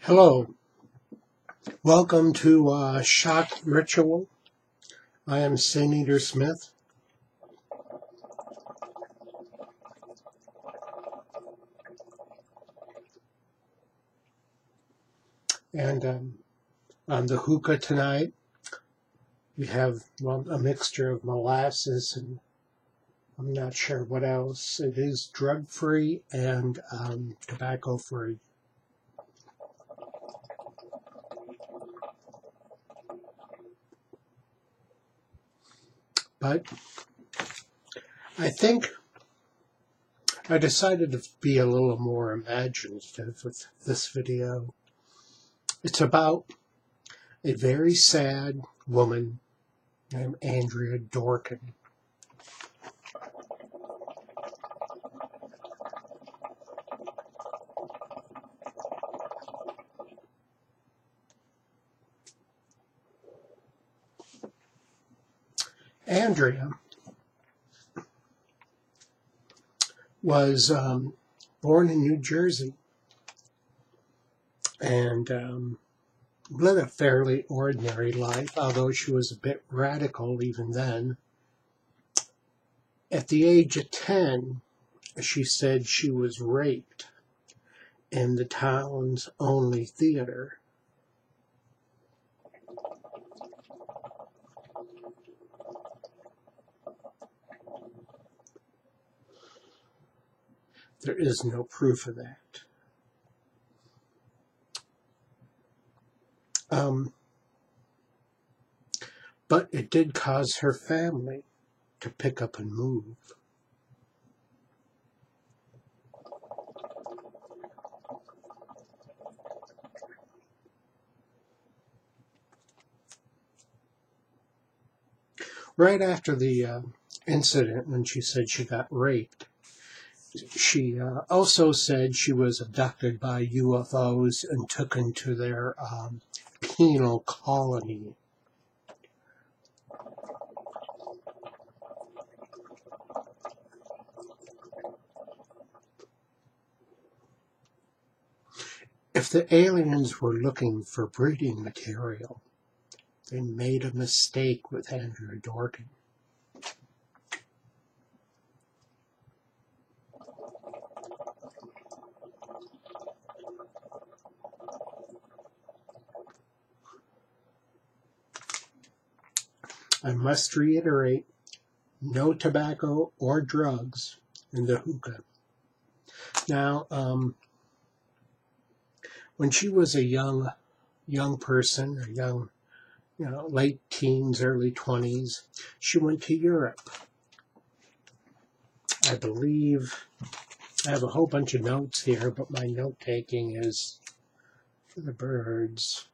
Hello, welcome to Shock Ritual. I am St. Eater Smith. And on the hookah tonight, we have a mixture of molasses and I'm not sure what else. It is drug-free and tobacco-free. But I think I decided to be a little more imaginative with this video. It's about a very sad woman named Andrea Dworkin. Andrea was born in New Jersey and led a fairly ordinary life, although she was a bit radical even then. At the age of 10, she said she was raped in the town's only theater. There is no proof of that. But it did cause her family to pick up and move. Right after the incident when she said she got raped, she also said she was abducted by U.F.Os and taken to their penal colony. If the aliens were looking for breeding material, they made a mistake with Andrea Dworkin. I must reiterate, no tobacco or drugs in the hookah. Now, when she was a young person, a young, late teens, early 20s, she went to Europe. I believe, I have a whole bunch of notes here, but my note-taking is for the birds.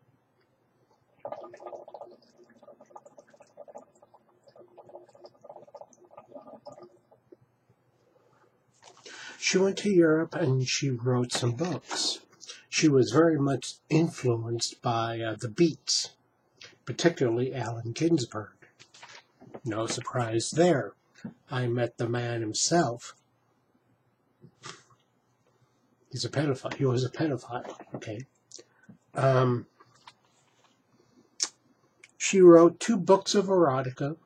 She went to Europe and she wrote some books. She was very much influenced by the Beats, particularly Allen Ginsberg. No surprise there. I met the man himself. He's a pedophile. He was a pedophile. Okay. She wrote 2 books of erotica,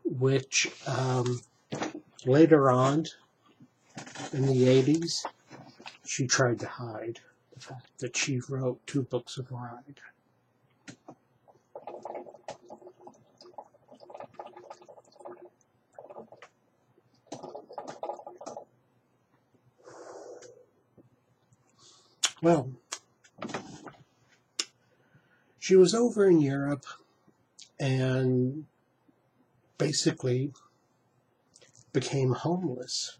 which later on, in the 80s, she tried to hide the fact that she wrote 2 books of erotica. Well, she was over in Europe and basically became homeless.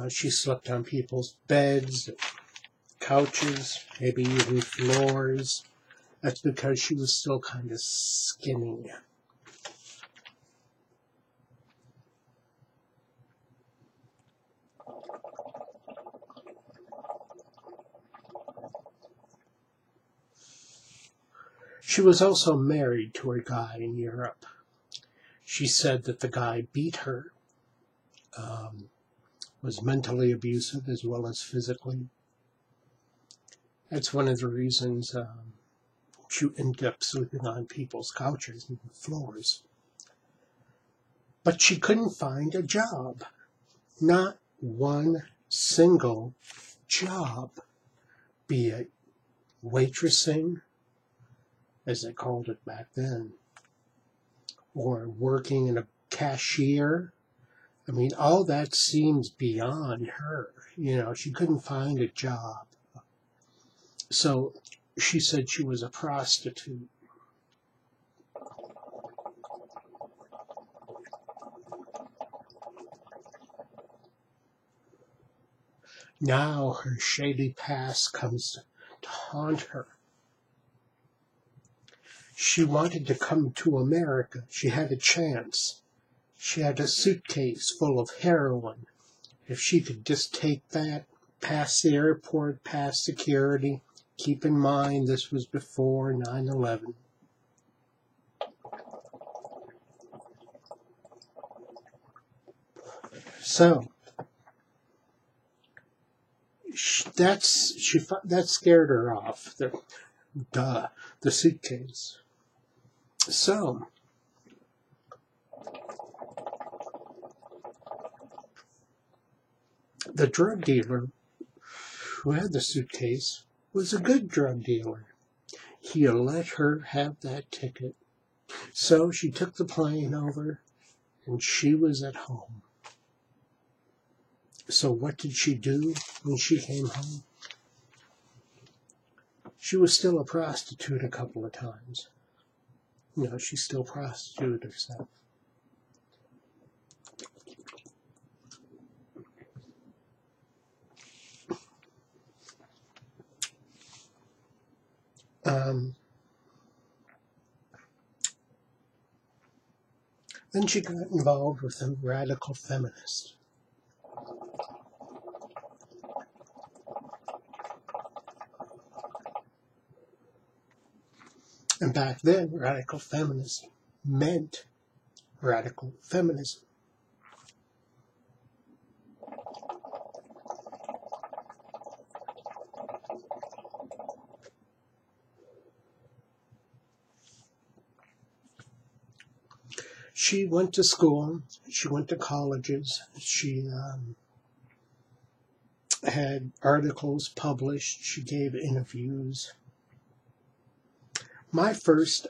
She slept on people's beds, couches, maybe even floors. That's because she was still kind of skinny. She was also married to a guy in Europe. She said that the guy beat her, was mentally abusive as well as physically. That's one of the reasons she ended up sleeping on people's couches and floors. But she couldn't find a job. Not one single job. Be it waitressing, as they called it back then, or working in a cashier. I mean, all that seems beyond her. You know, she couldn't find a job. So she said she was a prostitute. Now her shady past comes to haunt her. She wanted to come to America. She had a chance. She had a suitcase full of heroin. If she could just take that past the airport, past security, keep in mind this was before 9/11. So that scared her off. The suitcase. So the drug dealer who had the suitcase was a good drug dealer. He let her have that ticket. So she took the plane over and she was at home. So what did she do when she came home? She was still a prostitute a couple of times. You know, she still prostituted herself. Then she got involved with a radical feminist. And back then, radical feminism meant radical feminism. She went to school, she went to colleges, she had articles published, she gave interviews. My first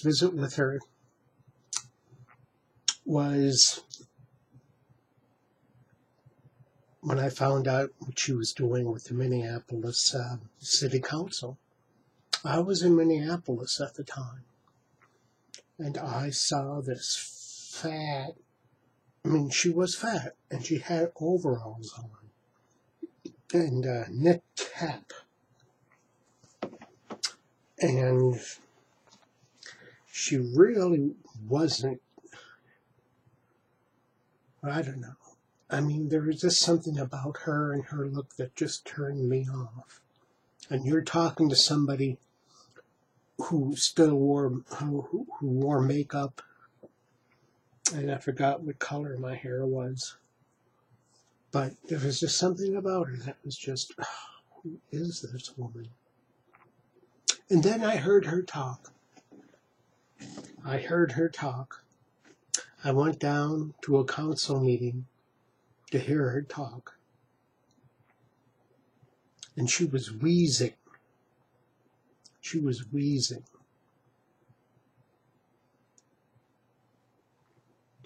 visit with her was when I found out what she was doing with the Minneapolis City Council. I was in Minneapolis at the time, and I saw this fat, she was fat, and she had overalls on, and a knit cap, and she really wasn't, I don't know. There was just something about her and her look that just turned me off. And you're talking to somebody who still who wore makeup, and I forgot what color my hair was. But there was just something about her that was just, who is this woman? And then I heard her talk. I went down to a council meeting to hear her talk. And she was wheezing.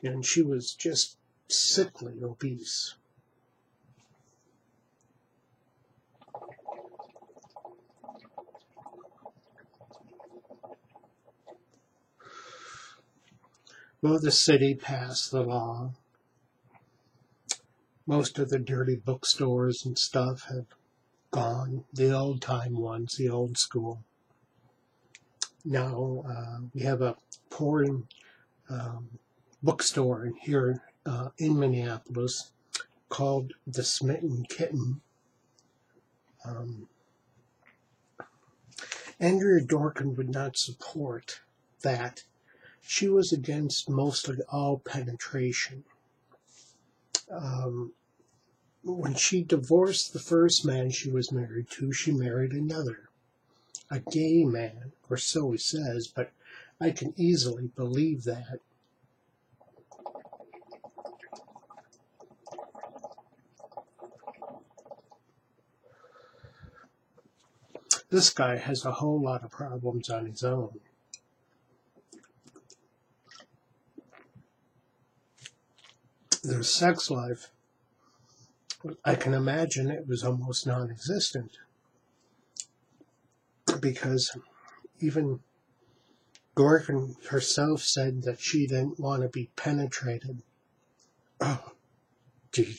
And she was just sickly obese. Well, the city passed the law. Most of the dirty bookstores and stuff have gone, the old-time ones, the old school. Now we have a pouring bookstore here in Minneapolis called the Smitten Kitten. Andrea Dworkin would not support that. She was against mostly all penetration. when she divorced the first man she was married to, she married another, a gay man, or so he says, but I can easily believe that. This guy has a whole lot of problems on his own. Their sex life, I can imagine it was almost non-existent, because even Dworkin herself said that she didn't want to be penetrated. Oh, gee.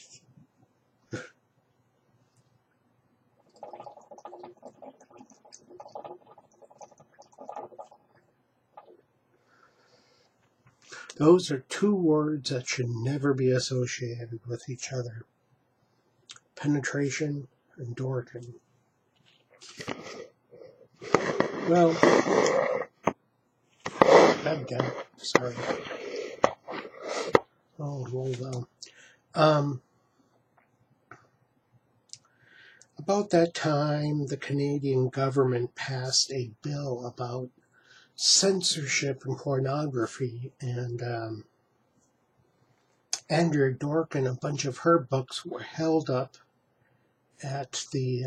Those are two words that should never be associated with each other. Penetration and Dworkin. Well, again, sorry. Oh, well. About that time, the Canadian government passed a bill about censorship and pornography, and Andrea Dworkin, a bunch of her books were held up at the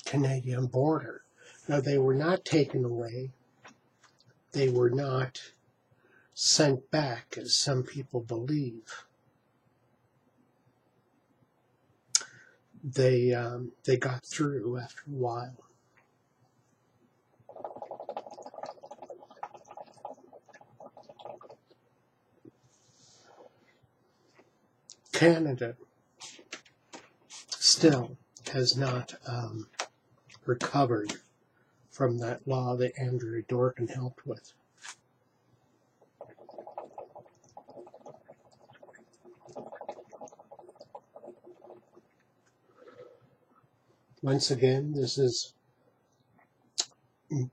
Canadian border. Now, they were not taken away. They were not sent back, as some people believe. They got through after a while. Canada still has not recovered from that law that Andrea Dworkin helped with. Once again, this is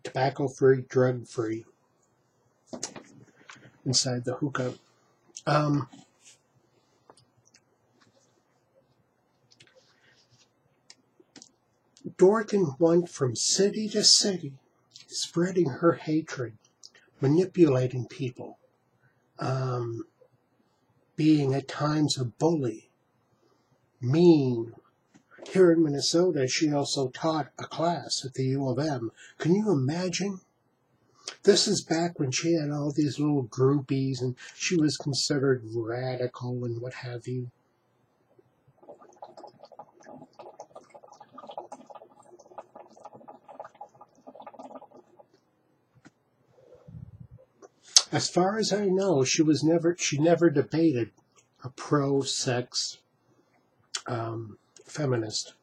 tobacco-free, drug-free inside the hookah. Dworkin went from city to city, spreading her hatred, manipulating people, being at times a bully, mean. Here in Minnesota, she also taught a class at the U.F.O. Can you imagine? This is back when she had all these little groupies and she was considered radical and what have you. As far as I know, she never debated a pro-sex feminist.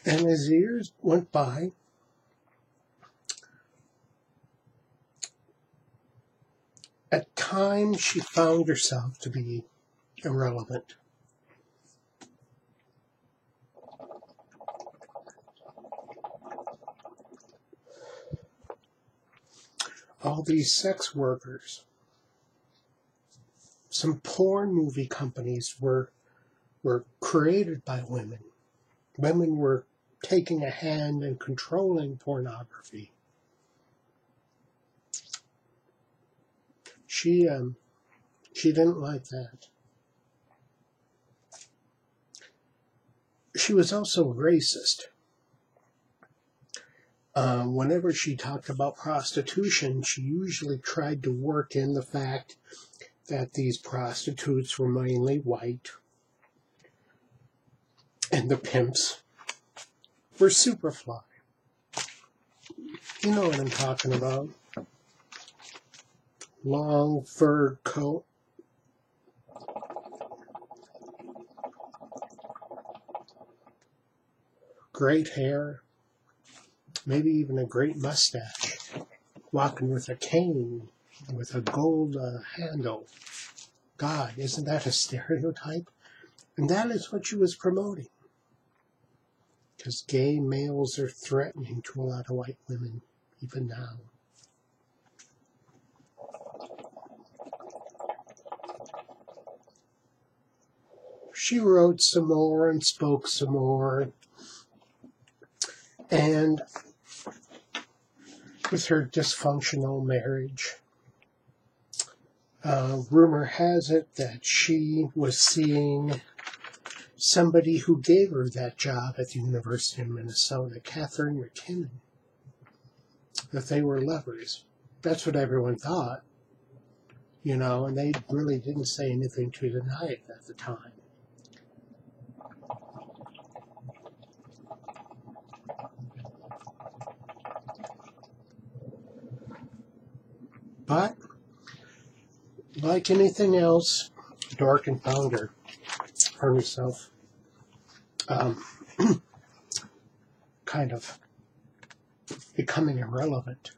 And as years went by, at times she found herself to be irrelevant. All these sex workers, some porn movie companies were created by women. Women were taking a hand in controlling pornography. She didn't like that. She was also racist. Whenever she talked about prostitution, she usually tried to work in the fact that these prostitutes were mainly white and the pimps were Superfly. You know what I'm talking about. Long fur coat. Great hair. Maybe even a great mustache. Walking with a cane with a gold handle. God, isn't that a stereotype? And that is what she was promoting. because gay males are threatening to a lot of white women, even now. She wrote some more and spoke some more, and with her dysfunctional marriage, rumor has it that she was seeing somebody who gave her that job at the University of Minnesota, Catherine McKinnon, that they were lovers. That's what everyone thought, you know, and they really didn't say anything to deny it at the time. But, like anything else, Dworkin found herself kind of becoming irrelevant,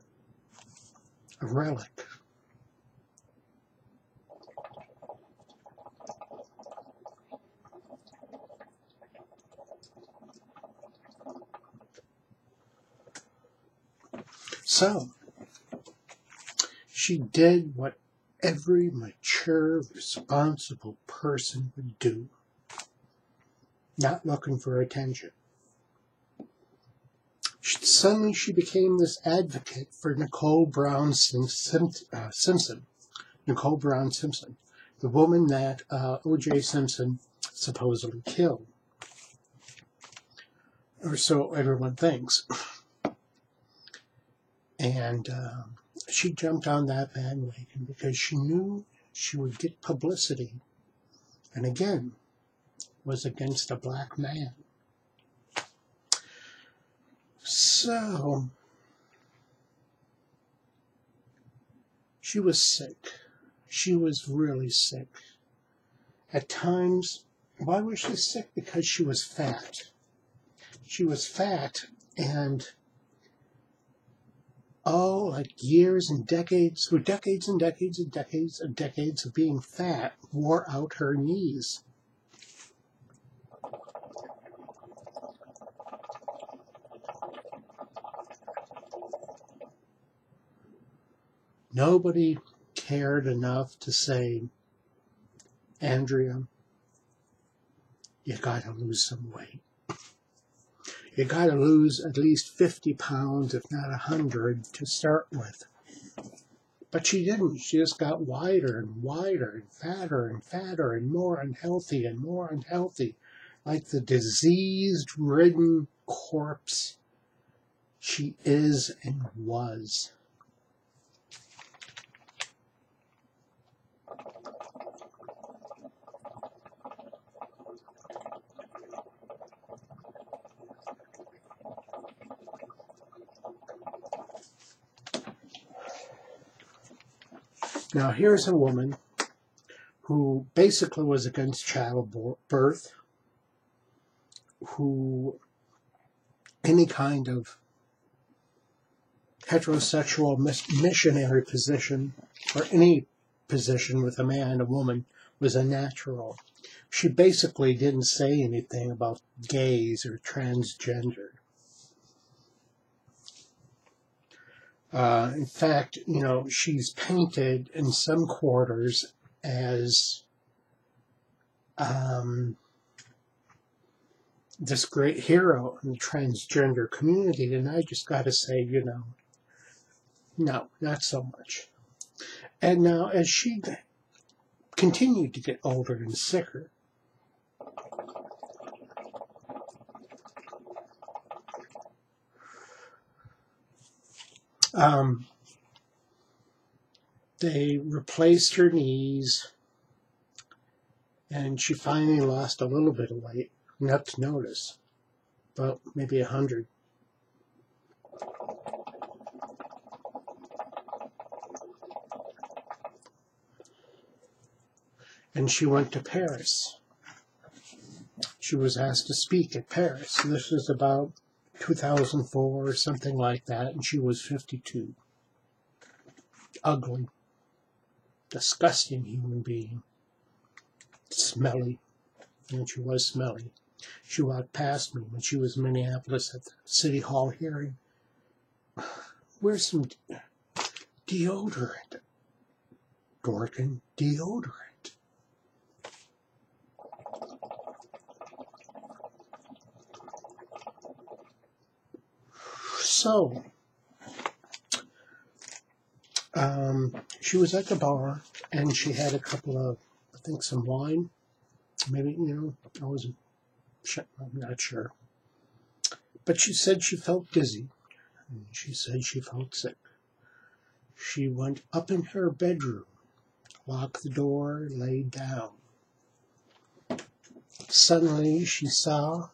a relic. So, she did what every mature, responsible person would do, not looking for attention. Suddenly she became this advocate for Nicole Brown Simpson. Nicole Brown Simpson, the woman that O.J. Simpson supposedly killed. Or so everyone thinks. And she jumped on that bandwagon because she knew she would get publicity. And again, was against a black man. So, she was sick. She was really sick. At times, why was she sick? Because she was fat. She was fat, and like years and decades, or decades and decades and decades and decades of being fat, wore out her knees. Nobody cared enough to say, Andrea, you gotta lose some weight. You gotta lose at least 50 pounds, if not 100, to start with. But she didn't. She just got wider and wider and fatter and more unhealthy and more unhealthy. Like the disease-ridden corpse she is and was. Now, here's a woman who basically was against childbirth, who any kind of heterosexual missionary position, or any position with a man, a woman, was unnatural. She basically didn't say anything about gays or transgender. In fact, you know, she's painted in some quarters as this great hero in the transgender community, and I just got to say, you know, no, not so much. And now, as she continued to get older and sicker, they replaced her knees, and she finally lost a little bit of weight, enough to notice, about maybe 100. And she went to Paris. She was asked to speak at Paris. This was about 2004 or something like that, and she was 52. Ugly. Disgusting human being. Smelly. And she was smelly. She walked past me when she was in Minneapolis at the City Hall hearing. Where's some deodorant? Dworkin, deodorant. So, she was at the bar, and she had a couple of, I think, some wine. Maybe, I'm not sure. But she said she felt dizzy, and she said she felt sick. She went up in her bedroom, locked the door, laid down. Suddenly, she saw,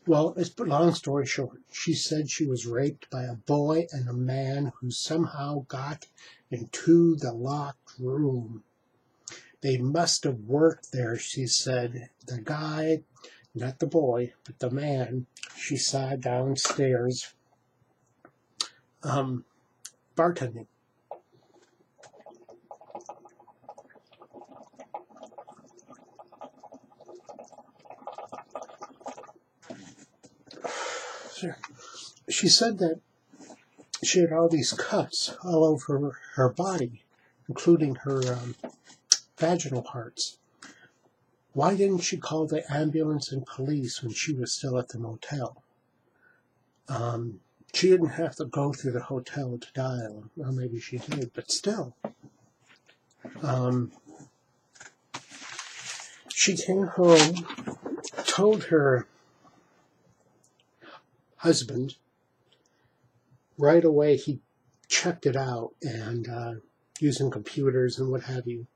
well, it's long story short, she said she was raped by a boy and a man who somehow got into the locked room. They must have worked there, she said. The guy, not the boy, but the man, she saw downstairs bartending. She said that she had all these cuts all over her body, including her vaginal parts. Why didn't she call the ambulance and police when she was still at the motel? She didn't have to go through the hotel to dial, or maybe she did, but still. She came home, told her husband. Right away, he checked it out, and using computers and what have you.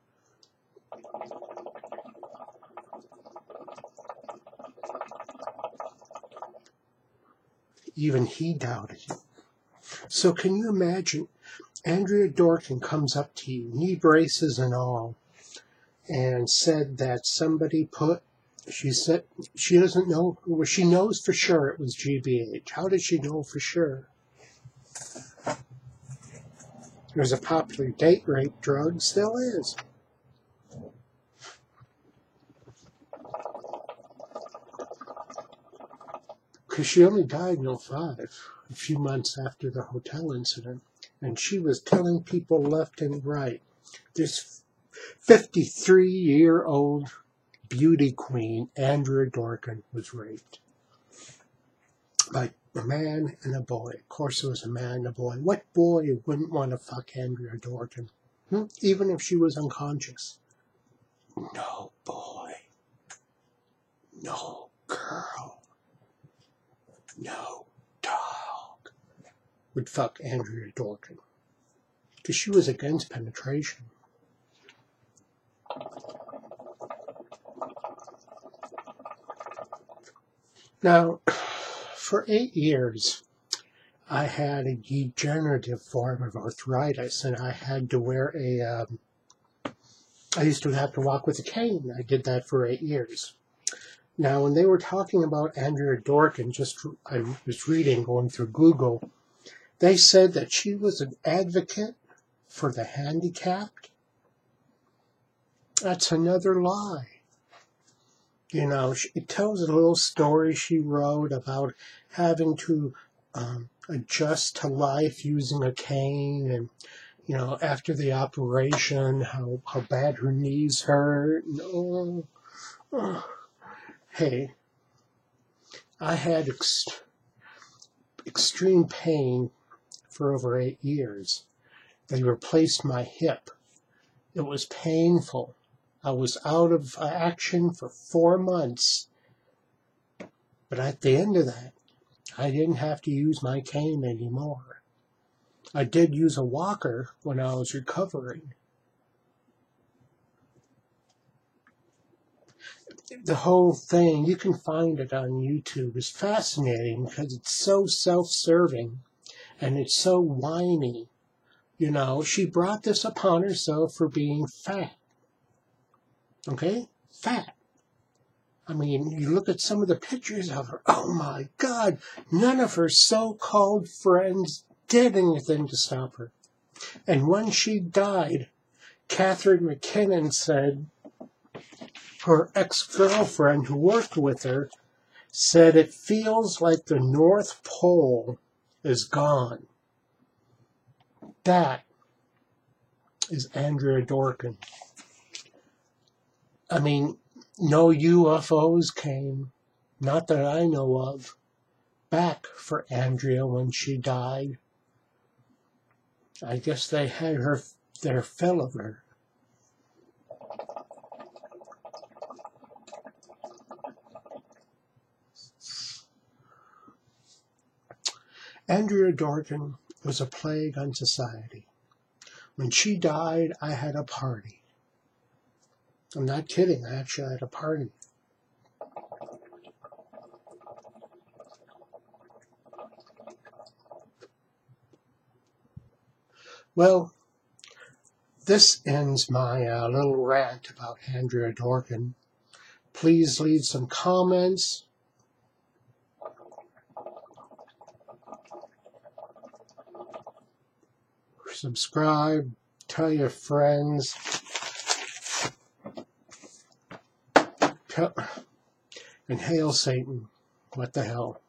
Even he doubted you. So can you imagine, Andrea Dworkin comes up to you, knee braces and all, and said that somebody she said she doesn't know, well, she knows for sure it was GBH. How did she know for sure? It was a popular date rape drug, still is. Because she only died in 2005, a few months after the hotel incident, and she was telling people left and right. This 53-year-old beauty queen, Andrea Dworkin, was raped by a man and a boy. Of course, it was a man and a boy. What boy wouldn't want to fuck Andrea Dworkin? Even if she was unconscious. No boy. No girl. No dog would fuck Andrea Dworkin. Because she was against penetration. Now, for 8 years, I had a degenerative form of arthritis, and I had to wear I used to have to walk with a cane. I did that for 8 years. Now, when they were talking about Andrea Dworkin, I was reading, going through Google, they said that she was an advocate for the handicapped. That's another lie. It tells a little story she wrote about having to adjust to life using a cane, and, after the operation, how bad her knees hurt. Hey, I had extreme pain for over 8 years. They replaced my hip. It was painful. I was out of action for 4 months. But at the end of that, I didn't have to use my cane anymore. I did use a walker when I was recovering. The whole thing, you can find it on YouTube, is fascinating because it's so self-serving and it's so whiny. She brought this upon herself for being fat. Okay? Fat. I mean, you look at some of the pictures of her, oh my God, none of her so-called friends did anything to stop her. And when she died, Catherine McKinnon said, her ex-girlfriend who worked with her said it feels like the North Pole is gone. That is Andrea Dworkin. I mean, no UFOs came, not that I know of, back for Andrea when she died. I guess they had their fill of her. Andrea Dworkin was a plague on society. When she died, I had a party. I'm not kidding, I actually had a party. Well, this ends my little rant about Andrea Dworkin. Please leave some comments. Subscribe. Tell your friends. And hail Satan. What the hell?